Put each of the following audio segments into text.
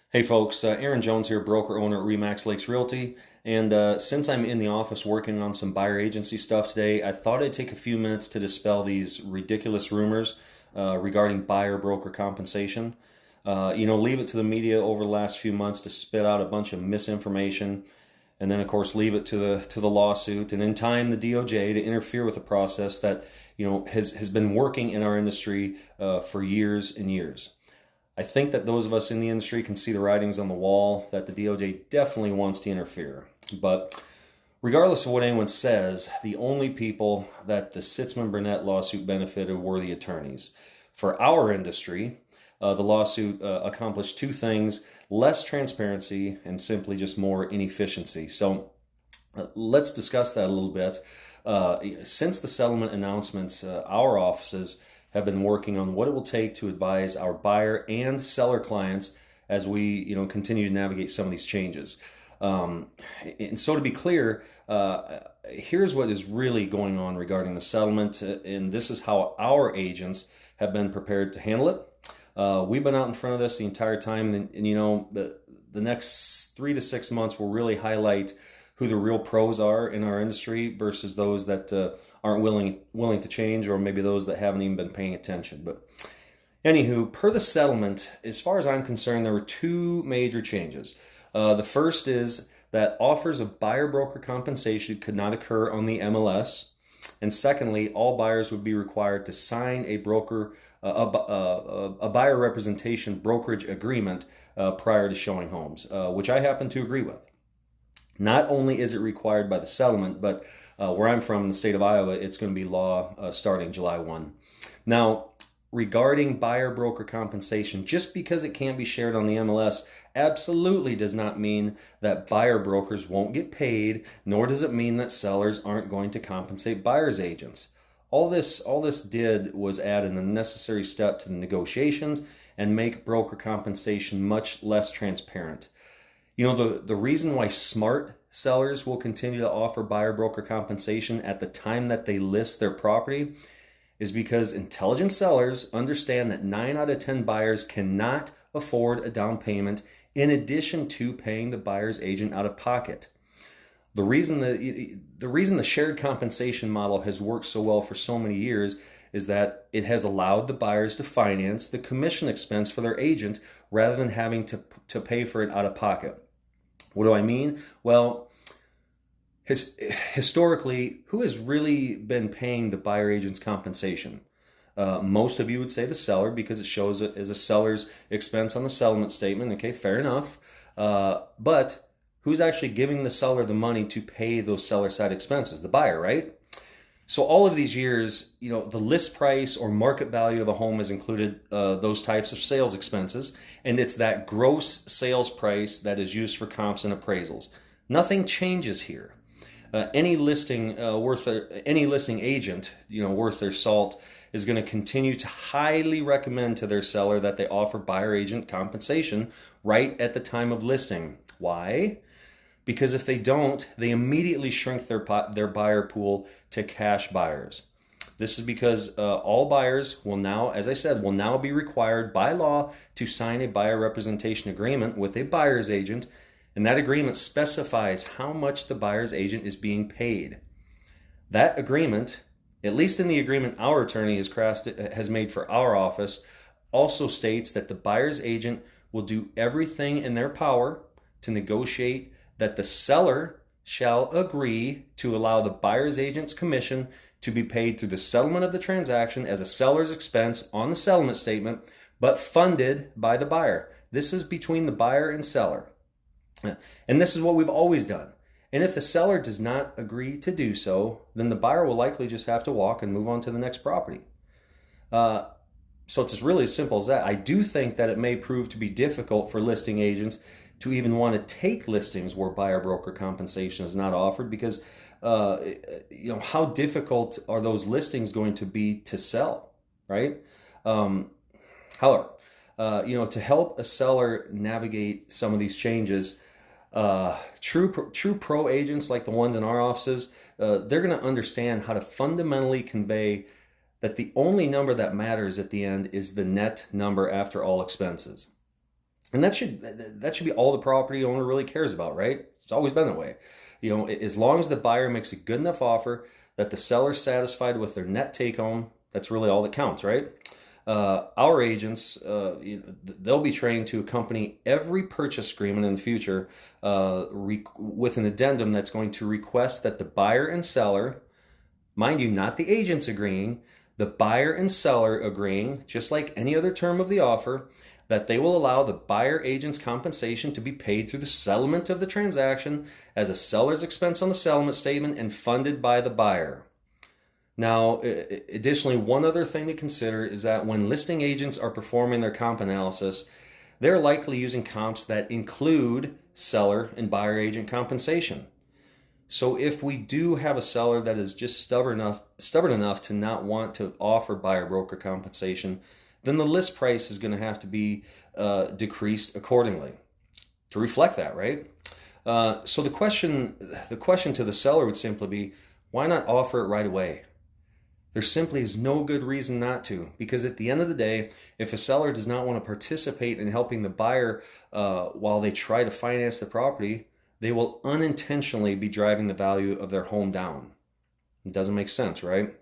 Hey folks, Aaron Jones here, broker owner at Remax Lakes Realty. And since I'm in the office working on some buyer agency stuff today, I thought I'd take a few minutes to dispel these ridiculous rumors regarding buyer broker compensation. Leave it to the media over the last few months to spit out a bunch of misinformation, and then of course leave it to the lawsuit, and in time the DOJ to interfere with the process that has been working in our industry for years and years. I think that those of us in the industry can see the writings on the wall that the DOJ definitely wants to interfere. But regardless of what anyone says, the only people that the Sitzman-Burnett lawsuit benefited were the attorneys. For our industry, the lawsuit accomplished two things: less transparency and simply just more inefficiency. So let's discuss that a little bit. Since the settlement announcements, our offices have been working on what it will take to advise our buyer and seller clients as we continue to navigate some of these changes. And so to be clear, here's what is really going on regarding the settlement, and this is how our agents have been prepared to handle it. We've been out in front of this the entire time, and the next 3 to 6 months will really highlight who the real pros are in our industry versus those that aren't willing to change, or maybe those that haven't even been paying attention. But anywho, per the settlement, as far as I'm concerned, there were two major changes. The first is that offers of buyer broker compensation could not occur on the MLS. And secondly, all buyers would be required to sign a buyer representation brokerage agreement prior to showing homes, which I happen to agree with. Not only is it required by the settlement, but where I'm from, in the state of Iowa, it's going to be law starting July 1. Now, regarding buyer broker compensation, just because it can't be shared on the MLS absolutely does not mean that buyer brokers won't get paid, nor does it mean that sellers aren't going to compensate buyers agents. All this did was add a necessary step to the negotiations and make broker compensation much less transparent. The reason why smart sellers will continue to offer buyer broker compensation at the time that they list their property is because intelligent sellers understand that 9 out of 10 buyers cannot afford a down payment in addition to paying the buyer's agent out of pocket. The reason the shared compensation model has worked so well for so many years is that it has allowed the buyers to finance the commission expense for their agent rather than having to pay for it out of pocket. What do I mean? Well, historically, who has really been paying the buyer agent's compensation? Most of you would say the seller, because it shows it as a seller's expense on the settlement statement. Okay, fair enough. But who's actually giving the seller the money to pay those seller side expenses? The buyer, right? So all of these years, the list price or market value of a home has included those types of sales expenses, and it's that gross sales price that is used for comps and appraisals. Nothing changes here. Any listing agent, worth their salt, is going to continue to highly recommend to their seller that they offer buyer agent compensation right at the time of listing. Why? Because if they don't, they immediately shrink their buyer pool to cash buyers. This is because all buyers will now, as I said, will now be required by law to sign a buyer representation agreement with a buyer's agent, and that agreement specifies how much the buyer's agent is being paid. That agreement, at least in the agreement our attorney has made for our office, also states that the buyer's agent will do everything in their power to negotiate that the seller shall agree to allow the buyer's agent's commission to be paid through the settlement of the transaction as a seller's expense on the settlement statement, but funded by the buyer. This is between the buyer and seller. And this is what we've always done. And if the seller does not agree to do so, then the buyer will likely just have to walk and move on to the next property. So it's really as simple as that. I do think that it may prove to be difficult for listing agents to even want to take listings where buyer broker compensation is not offered, because how difficult are those listings going to be to sell, right? However, to help a seller navigate some of these changes, true pro agents like the ones in our offices, they're going to understand how to fundamentally convey that the only number that matters at the end is the net number after all expenses. And that should be all the property owner really cares about, right? It's always been that way. You know, as long as the buyer makes a good enough offer that the seller's satisfied with their net take home, that's really all that counts, right? Our agents, they'll be trained to accompany every purchase agreement in the future with an addendum that's going to request that the buyer and seller, mind you, not the agents agreeing, the buyer and seller agreeing, just like any other term of the offer, that they will allow the buyer agent's compensation to be paid through the settlement of the transaction as a seller's expense on the settlement statement and funded by the buyer. Now, additionally, one other thing to consider is that when listing agents are performing their comp analysis, they're likely using comps that include seller and buyer agent compensation. So if we do have a seller that is just stubborn enough to not want to offer buyer broker compensation, then the list price is going to have to be decreased accordingly to reflect that, right? So the question to the seller would simply be, why not offer it right away? There simply is no good reason not to, because at the end of the day, if a seller does not want to participate in helping the buyer while they try to finance the property, they will unintentionally be driving the value of their home down. It doesn't make sense, right?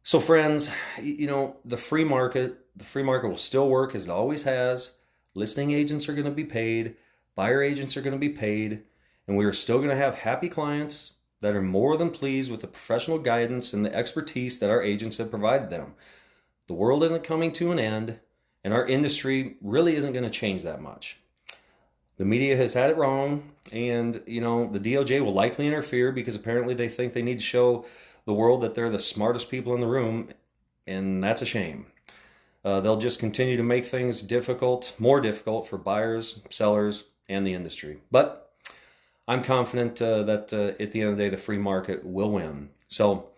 So friends, the free market will still work as it always has. Listing agents are going to be paid, buyer agents are going to be paid, and we are still going to have happy clients that are more than pleased with the professional guidance and the expertise that our agents have provided them. The world isn't coming to an end, and our industry really isn't going to change that much. The media has had it wrong, and the DOJ will likely interfere because apparently they think they need to show the world that they're the smartest people in the room, and that's a shame. They'll just continue to make things more difficult for buyers, sellers, and the industry. But I'm confident that at the end of the day, the free market will win. So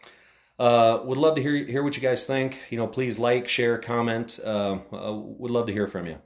would love to hear what you guys think. Please like, share, comment. Would love to hear from you.